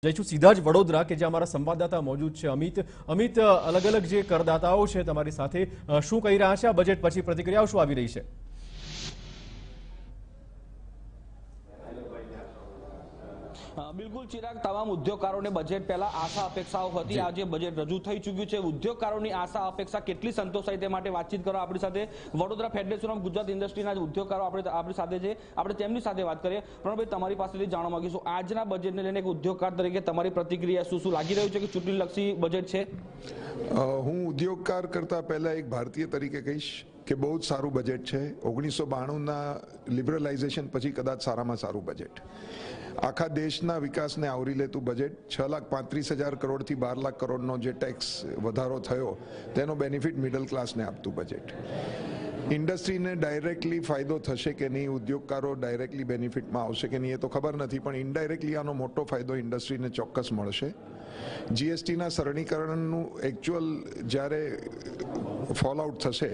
જઈશું સીધા જ વડોદરા કે જ્યાં અમારા સંવાદદાતા મોજૂદ છે અમિત અલગ અલગ જે કરદાતાઓ છે તમારી સાથે શું કહી રહ્યા છે આ બજેટ પછી પ્રતિક્રિયાઓ શું આવી રહી છે? બિલકુલ ચિરાગ, તમામ ઉદ્યોગકારોને બજેટ પહેલા આશા અપેક્ષાઓ હતી। આજે બજેટ રજૂ થઈ ચૂક્યું છે। ઉદ્યોગકારોની આશા અપેક્ષા કેટલી સંતોષાય તે માટે વાતચીત કરવા આપણી સાથે વડોદરા ફેડરેશન ઓફ ગુજરાત ઇન્ડસ્ટ્રીના ઉદ્યોગકારો આપણી સાથે છે। આપણે તેમની સાથે વાત કરીએ। પ્રણવભાઈ, તમારી પાસેથી જાણવા માંગીશું આજના બજેટને લઈને એક ઉદ્યોગકાર તરીકે તમારી પ્રતિક્રિયા શું લાગી રહ્યું છે કે ચૂંટણીલક્ષી બજેટ છે? હું ઉદ્યોગકાર કરતા પહેલા એક ભારતીય તરીકે કહીશ કે બહુ જ સારું બજેટ છે। 1992ના લિબરલાઇઝેશન પછી કદાચ સારામાં સારું બજેટ, આખા દેશના વિકાસને આવરી લેતું બજેટ। 6,35,000 કરોડથી 12 લાખ કરોડનો જે ટેક્સ વધારો થયો તેનો બેનિફિટ મિડલ ક્લાસને આપતું બજેટ। ઇન્ડસ્ટ્રીને ડાયરેક્ટલી ફાયદો થશે કે નહીં, ઉદ્યોગકારો ડાયરેક્ટલી બેનિફિટમાં આવશે કે નહીં એ તો ખબર નથી, પણ ઇનડાયરેક્ટલી આનો મોટો ફાયદો ઇન્ડસ્ટ્રીને ચોક્કસ મળશે। જીએસટીના સરળીકરણનું એકચ્યુઅલ જ્યારે ફોલઆઉટ થશે,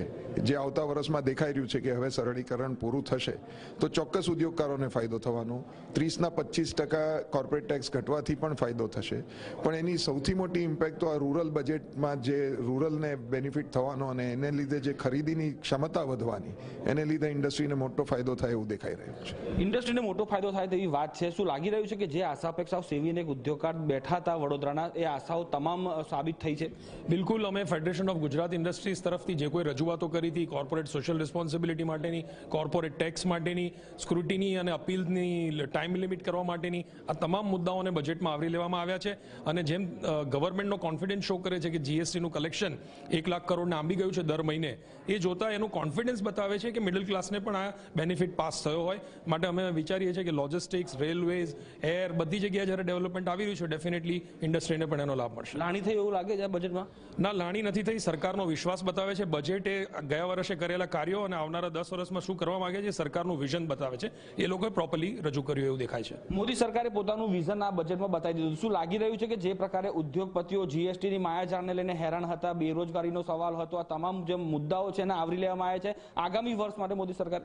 જે આવતા વર્ષમાં દેખાઈ રહ્યું છે કે હવે સરળીકરણ પૂરું થશે તો ચોક્કસ ઉદ્યોગકારોને ફાયદો થવાનો। 30ના 25% કોર્પોરેટ ટેક્સ ઘટવાથી પણ ફાયદો થશે, પણ એની સૌથી મોટી ઇમ્પેક્ટ તો આ રૂરલ બજેટમાં જે રૂરલને બેનિફિટ થવાનો અને એને લીધે જે ખરીદીની ક્ષમતા વધવાની એને લીધે ઇન્ડસ્ટ્રીને મોટો ફાયદો થાય એવું દેખાઈ રહ્યું છે। ઇન્ડસ્ટ્રીને મોટો ફાયદો થાય તેવી વાત છે। શું લાગી રહ્યું છે કે જે આશા અપેક્ષાઓ સેવીને એક ઉદ્યોગકાર બેઠા હતા વડોદરાના, એ આશાઓ તમામ સાબિત થઈ છે? બિલકુલ, અમે ફેડરેશન ઓફ ગુજરાત ઇન્ડસ્ટ્રીઝ તરફથી જે કોઈ રજૂઆતો કરી હતી કોર્પોરેટ સોશિયલ રિસ્પોન્સિબિલિટી માટેની, કોર્પોરેટ ટેક્સ માટેની, સ્ક્રુટિની અને અપીલની ટાઈમ લિમિટ કરવા માટેની, આ તમામ મુદ્દાઓને બજેટમાં આવરી લેવામાં આવ્યા છે। અને જેમ ગવર્મેન્ટનો કોન્ફિડન્સ શો કરે છે કે જીએસટીનું કલેક્શન 1 લાખ કરોડને આંબી ગયું છે દર મહિને, એ જોતા એનું કોન્ફિડન્સ બતાવે છે કે મિડલ ક્લાસને પણ આ બેનિફિટ પાસ થયો હોય। માટે અમે વિચારીએ છીએ કે લોજિસ્ટિક્સ, રેલવેઝ, એર, બધી જગ્યાએ જ્યારે ડેવલપમેન્ટ આવી રહ્યું છે ડેફિનેટલી ઇન્ડસ્ટ્રીને પણ એનો લાભ મળશે। લાણી થઈ એવું લાગે છે આ બજેટમાં? ના, લાણી નથી થઈ। સરકારનો વિશ્વાસ બતાવે છે બજેટ, એ ગયા વર્ષે કરેલા કાર્યો અને આવનારા 10 વર્ષમાં શું કરવા માંગે છે સરકારનું વિઝન બતાવે છે। એ લોકોએ પ્રોપરલી રજૂ કર્યું એવું દેખાય છે। મોદી સરકારે પોતાનું વિઝન આ બજેટમાં બતાવી દીધું। શું લાગી રહ્યું છે કે જે પ્રકારે ઉદ્યોગપતિઓ જીએસટીની માયાજાળને લઈને હેરાન હતા, બેરોજગારીનો સવાલ હતો, આ તમામ જે મુદ્દાઓ છે એને આવરી લેવામાં આવ્યા છે આગામી વર્ષ માટે મોદી સરકાર?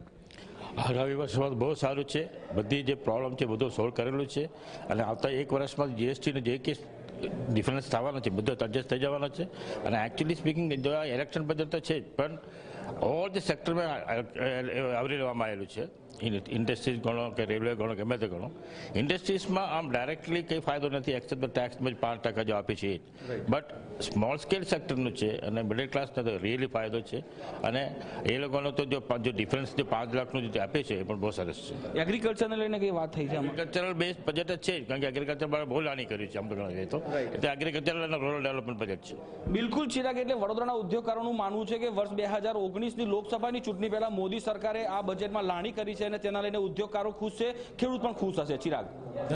આગામી વર્ષમાં બહુ સારું છે, બધી જે પ્રોબ્લેમ છે બધું સોલ્વ કરેલું છે અને આવતા 1 વર્ષમાં જીએસટીને જે કે ડિફરન્સ થવાનો છે બધો એડજસ્ટ થઈ જવાનો છે। અને એકચ્યુઅલી સ્પીકિંગ ઇલેક્શન બજેટ તો છે જ, પણ ઓલ જે સેક્ટરમાં આવરી લેવામાં આવેલું છે। ઇન્ડસ્ટ્રીઝ ગણો કે રેલવે ગણો ગમે તે ગણો, ઇન્ડસ્ટ્રીઝમાં આમ ડાયરેક્ટલી કંઈ ફાયદો નથી એક્સેપ્ટ ટેક્સમાં 5% જો આપી છે, બટ સ્મોલ સ્કેલ સેક્ટરનું છે અને મિડલ ક્લાસને તો રિયલી ફાયદો છે। અને એ લોકોનો તો જો ડિફરન્સ જે 5 લાખનું જે આપે છે એ પણ બહુ સરસ છે। એગ્રીકલ્ચરને લઈને કઈ વાત થઈ છે? એગ્રીકલ્ચરલ બેઝ બજેટ જ છે, કારણ કે એગ્રીકલ્ચર બહુ લાણી કર્યું છે આમ તો ગણાય તો, એટલે એગ્રીકલ્ચરલ અને રૂરલ ડેવલપમેન્ટ બજેટ છે। બિલકુલ ચિરાગ, એટલે વડોદરાના ઉદ્યોગકારોનું માનવું છે કે વર્ષ 2019ની લોકસભાની ચૂંટણી પહેલા મોદી સરકારે આ બજેટમાં લાણી કરી છે અને તેના લઈને ઉદ્યોગકારો ખુશ છે, ખેડૂત પણ ખુશ હશે। ચિરાગ।